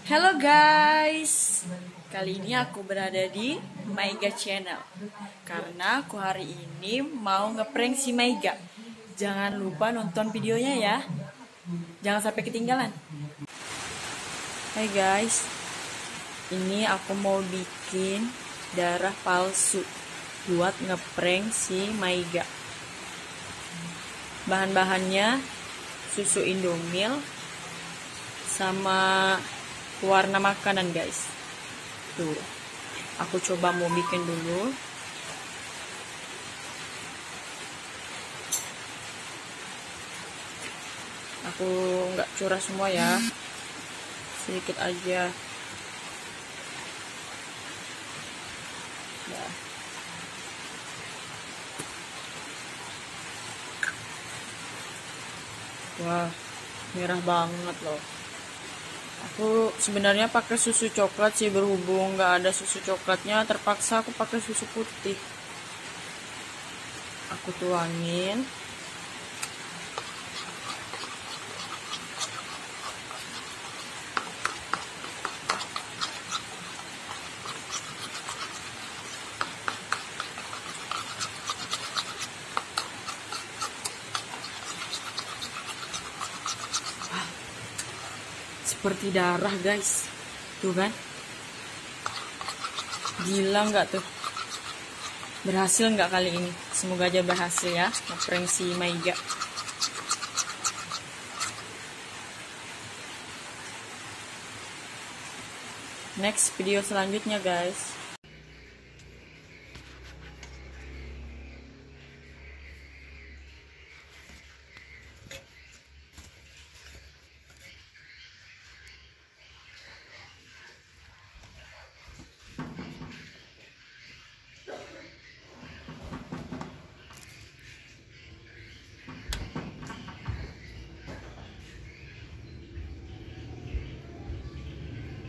Halo guys, kali ini aku berada di Maiga Channel karena aku hari ini mau ngeprank si Maiga. Jangan lupa nonton videonya ya, jangan sampai ketinggalan. Hai guys, ini aku mau bikin darah palsu buat ngeprank si Maiga. Bahan-bahannya susu Indomil sama warna makanan guys. Tuh, aku coba mau bikin dulu. Aku nggak curah semua ya, sedikit aja ya. Wah, merah banget loh. Aku sebenarnya pakai susu coklat sih, berhubung nggak ada susu coklatnya terpaksa aku pakai susu putih. Aku tuangin. Seperti darah guys, tuh kan, gila nggak tuh, berhasil nggak kali ini? Semoga aja berhasil ya ngeprank si Maiga. Next video selanjutnya guys.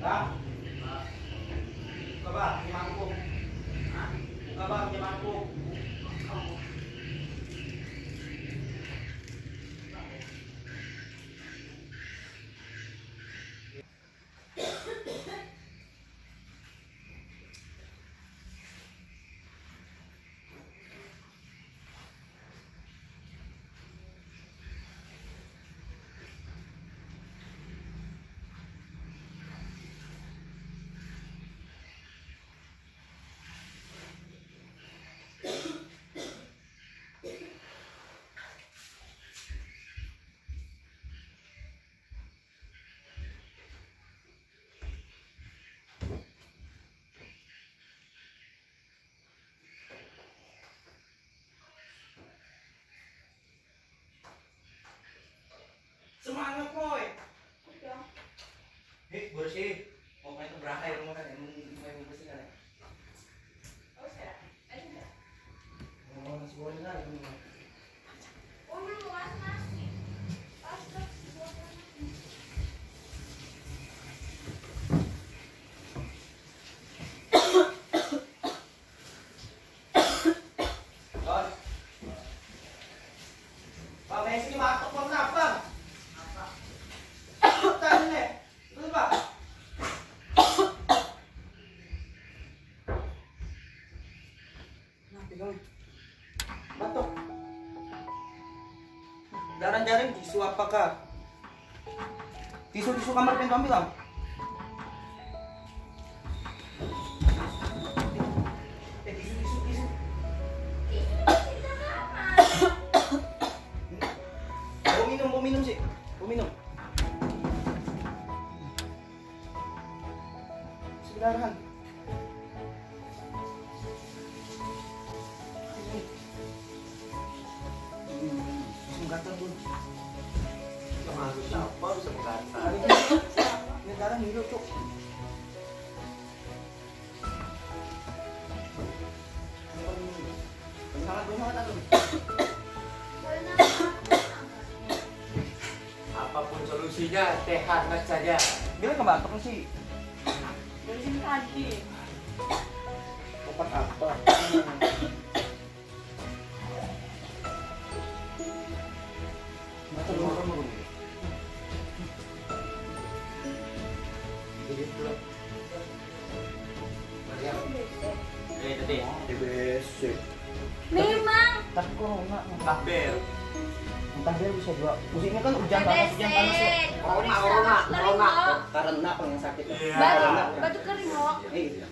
Bang, buka bang, ini mangkuk. Buka bang, ini mangkuk. Semangat boy. Bersih. Mau main berapa ya rumah kan? Mau bersih kan? Oh, nasi goreng kan? Bang, Messi matok bang, kenapa? Tadi nih, terus bang. Kenapa bang? Batuk. Darah jaring tisu apakah? Tisu kamar pintu ambil bang. Tisu. Mau minum sih. Mau minum. Sebenarnya. Gatal pun. Termasuk siapa bisa menggatal? Ini darah hidup cuk. Sangat aku. Apapun solusinya, teh hangat saja. Bila kebatuk sih. Dari sini tadi. Obat apa? Jadi pulang. Maria. Tadi. TBC. Memang. Tapi corona. Kabel. Entah dia bisa dua. Musimnya kan hujan panas ya. Corona. Karena apa yang sakit? Iya. Batu kering kok. Iya.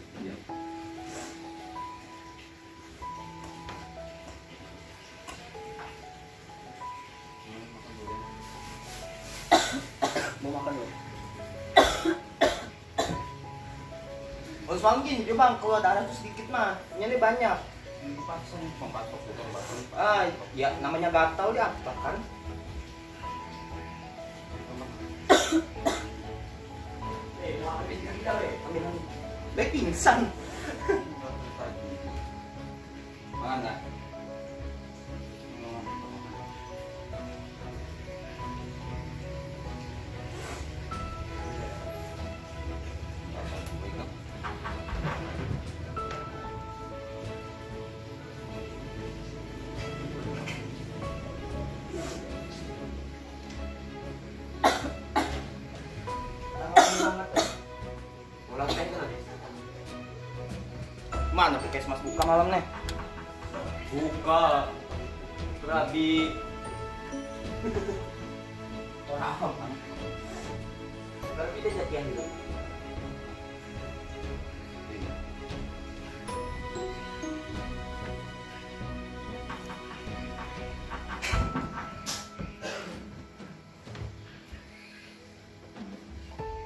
Mau makan dulu. Harus mangkin, coba bang, keluar darah tuh sedikit mah. Ini banyak. Ah, ya namanya gatal dia apa kan? Dia pingsan. Mana? Mana Puskesmas buka malam nih? Buka. Berabi. Orang apa? Tapi dia jadian gitu.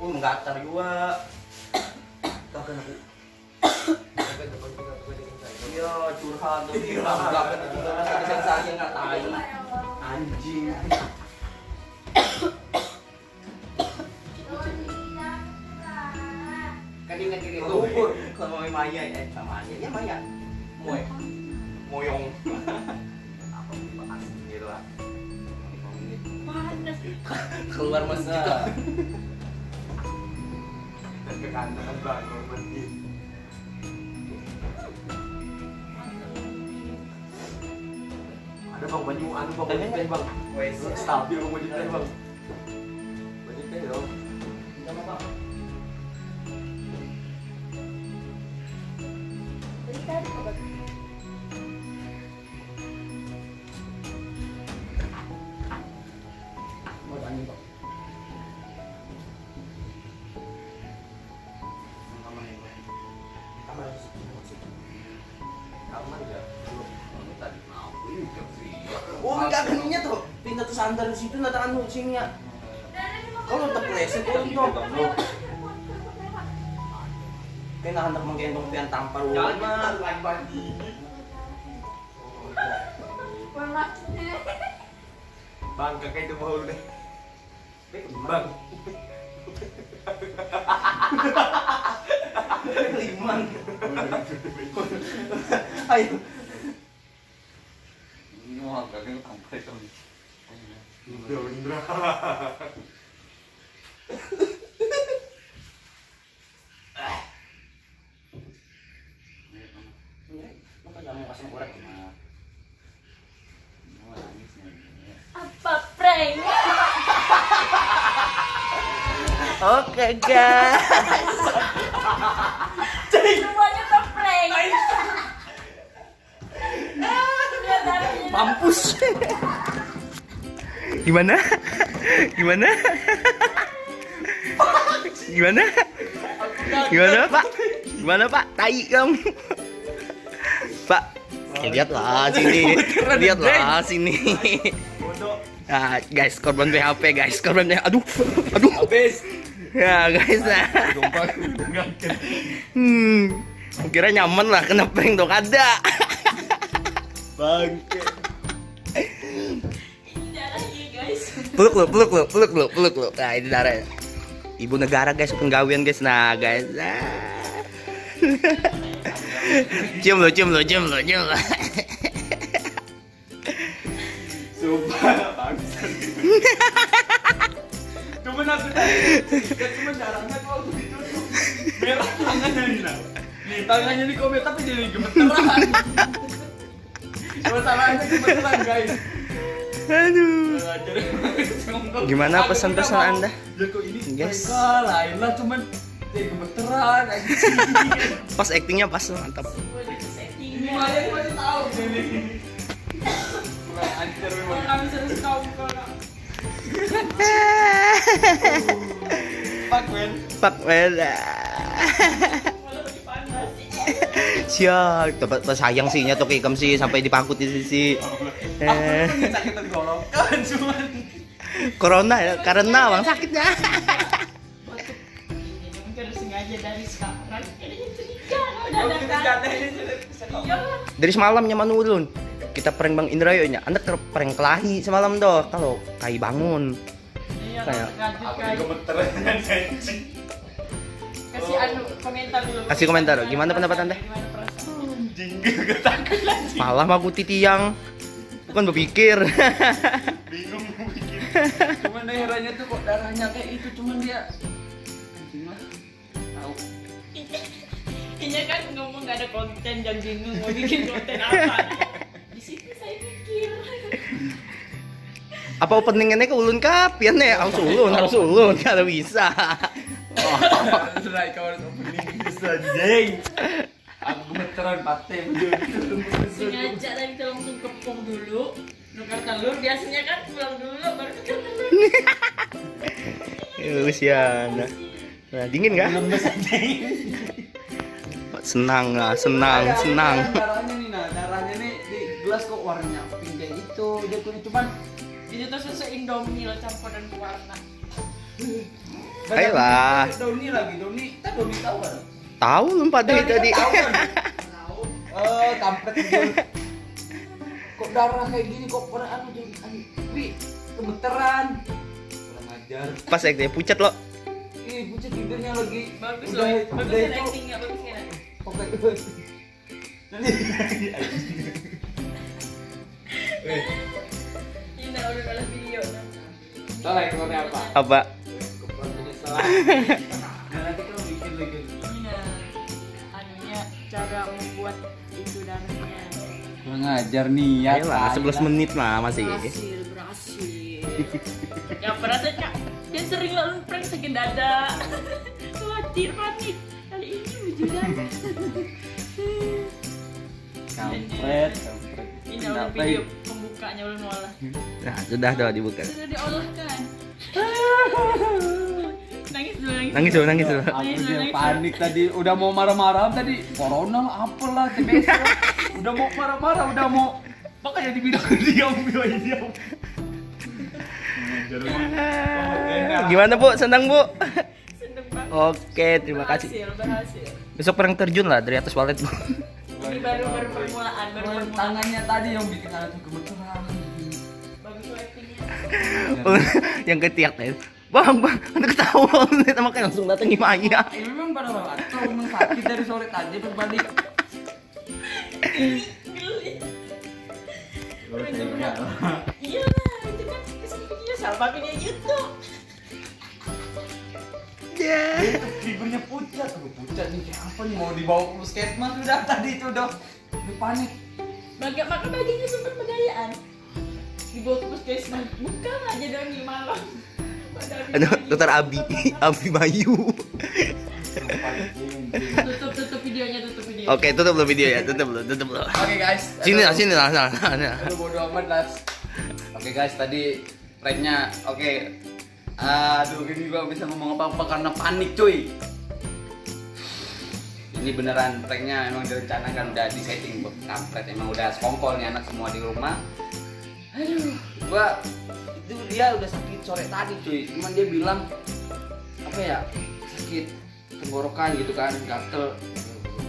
Menggatar juga. Bahkan aku. Iya, curhat tuh. Enggak juga rasa saya enggak tahu. Anjing. Kan ingat gitu. Kalau mau Maya sama aja. Ya Maya. Moyong. Apa gitu lah. Panas. Keluar masjid. Ke kanan bangun masjid. Ada bang baju anu bang baju teh bang. Stabil bang baju teh bang. Baju teh dong. Dari tadi kok. Mau tanya kok. Oh enggak geninya tuh, pindah tuh sandal di situ nggak anu sini ya. Kalau terpleset kalau itu, kena hendak menggendong pian tampar Jangan rumah. lain bagi. Panasnya. Bang kakek itu mau deh. Bang. Liman. Ayo. Wah, kakek komplit dong. Indra. Maka nggak mau kasih urat. Apa prank? Oke guys. Semuanya tuh prank. Mampus. Gimana? Gimana? Gimana? Gimana Pak? Gimana Pak? Tai kamu. Pak, lihatlah sini. Lihatlah sini. Nah, guys, korban PHP guys, korban PHP. Aduh. Habis. Ya guys, nah. Kira nyaman lah kena prank dong ada. Bangke. Darahnya guys. Peluk lu. Nah, ini darah. Ibu negara guys, penggawian guys. Nah, guys. Nah. Cium lu. Sumpah bangsat. Cuman aku tadi, cuma darahnya tuh waktu ditutup. Merah tangannya nih nah. Nih tangannya di komen tapi jadi gemeteran. Masalahnya gemeteran guys. Aduh. Gimana pesan-pesan Anda? Ya kok ini Guys. mereka lain lah cuman gemeteran anjing. Pas actingnya pas mantap. Lumayan masih tahu ini. Anjir memang. Kami terus kau kalau Fuck man. Pak Wela. malah lagi panas. Siap, dapat sayang sih nya tuh Ikam sih sampai dipangkut di sisi. Aku sakit tenggorokan cuman. Corona ya, karena bang sakitnya. Ini mungkin sengaja dari sekarang. Ini curiga udah Kita datang. gak ada ini. Iya. Dari semalamnya manulun. Kita prank Bang Indra ya, anda prank kelahi semalam tuh. Kalau kai bangun. Iya, Kayak- lanjut Aku guys. gemeteran anjing. Kasih komentar dulu. Kasih komentar, gimana pendapat Anda? Gimana perasaan? Anjing gak takut anjing. Malah aku titiang. Bukan berpikir. Bingung mau bikin. Cuman daerahnya tuh kok darahnya kayak itu cuman dia anjing lah. Tahu. Ini kan ngomong gak ada konten dan bingung mau bikin konten apa. Di situ saya pikir. Apa openingnya ke ulun kapian nih? Harus ulun kalau bisa. Sudah kawan opening bisa jeng. Aku gemeteran pate Sengaja tadi kita langsung kepung dulu. Nukar telur biasanya kan pulang dulu baru nukar telur. Usiana. Nah, dingin nggak? Senang lah, senang. Darahnya nih nah, darahnya nih di gelas kok warnanya pink kayak itu. Dia kuning cuman Itu tuh susu Indomie lah campuran warna. Ayolah. Doni lagi, Doni tahu kan? Tahu lupa dari tadi. Tahu kan? Kampret gitu. Kok darah kayak gini kok pernah anu jadi wi gemeteran. Kurang ajar. Pas dia pucat lo. Ih, bucet bibirnya lagi. Bagus Udah- loh. udah Bagus kan itu. actingnya, bagus kan. Oke. Ini udah kalah video. Salah keluarnya apa? Apa? Salah. Nah, nanti kalau bikin lagi. Ini nah, anunya cara membuat itu darahnya. Kurang ajar nih ya. Ayolah, 11 menit lah masih. Berhasil. Ya berasa kak, dia sering lalu prank sakit dada. Khawatir panik. Kali ini wujudan. Kampret. Ini udah video pembukanya ulun malah. Nah, sudah tuh dibuka. Sudah diolahkan. Nangis dulu, nangis. Nangis dulu, nangis dulu. Aku dia panik tadi, udah mau marah-marah tadi. Corona lah, apalah, TBC. Udah mau marah-marah, udah mau. Makanya dibilang diam. Gimana Bu? Senang Bu? Seneng banget. Oke, terima kasih. Berhasil. Besok prank terjun lah dari atas walet Bu. Ini baru permulaan, baru permulaan. Tangannya tadi yang bikin anak tuh gemeteran. Bagus tuh actingnya. Yang ketiak tadi. Bang, anda ketawa, kita makanya langsung datang Maya. Memang pada banget. Kalau memang sakit dari sore tadi berbalik. Geli. Iya lah, itu kan kesini video sama video YouTube. Ya. Itu fibernya pucat. Aduh, pucat nih kayak apa nih mau dibawa ke puskesmas udah tadi itu udah panik. Maka baginya sumber pegayaan. Dibawa ke puskesmas, bukan aja dong malam. Aduh, dokter Abi Bayu. Tutup videonya, tutup video. Oke, tutup dulu video ya, tutup dulu. Oke guys. Sini lah. Aduh bodo amat lah. Oke guys, tadi pranknya oke. Aduh ini gua bisa ngomong apa-apa karena panik cuy. Ini beneran pranknya emang direncanakan udah di setting buat kampret, emang udah sekongkol nih anak semua di rumah. Aduh, gua itu dia udah sakit sore tadi cuy, cuman dia bilang apa ya sakit tenggorokan gitu kan, gatel.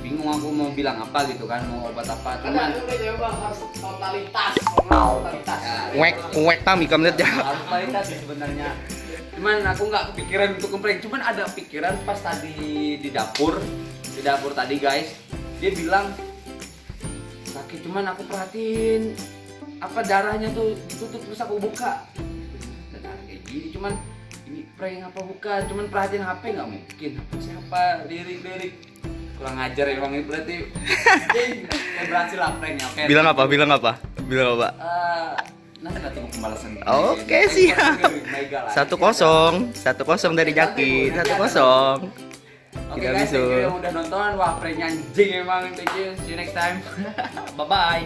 Bingung aku mau bilang apa gitu kan, mau obat apa, cuman totalitas. Wek kami kamu lihat ya. Harus totalitas sih sebenarnya. Cuman aku nggak kepikiran untuk ngeprank, cuman ada pikiran pas tadi di dapur tadi guys, dia bilang sakit, cuman aku perhatiin apa darahnya tuh ditutup terus aku buka. Dan kayak gini, cuman ini prank apa bukan, cuman perhatiin HP nggak mungkin, HP siapa, lirik kurang ajar emang ini berarti. Saya berhasil lah pranknya. Oke. Bilang apa? Nanti tunggu pembalasan. Oke, siap. Mega lah. 1-0 dari Jaki. 1-0. Oke Tidak guys, bisa. thank you yang udah nonton. Wah, pranknya anjing emang. Thank you. See you next time. Bye bye.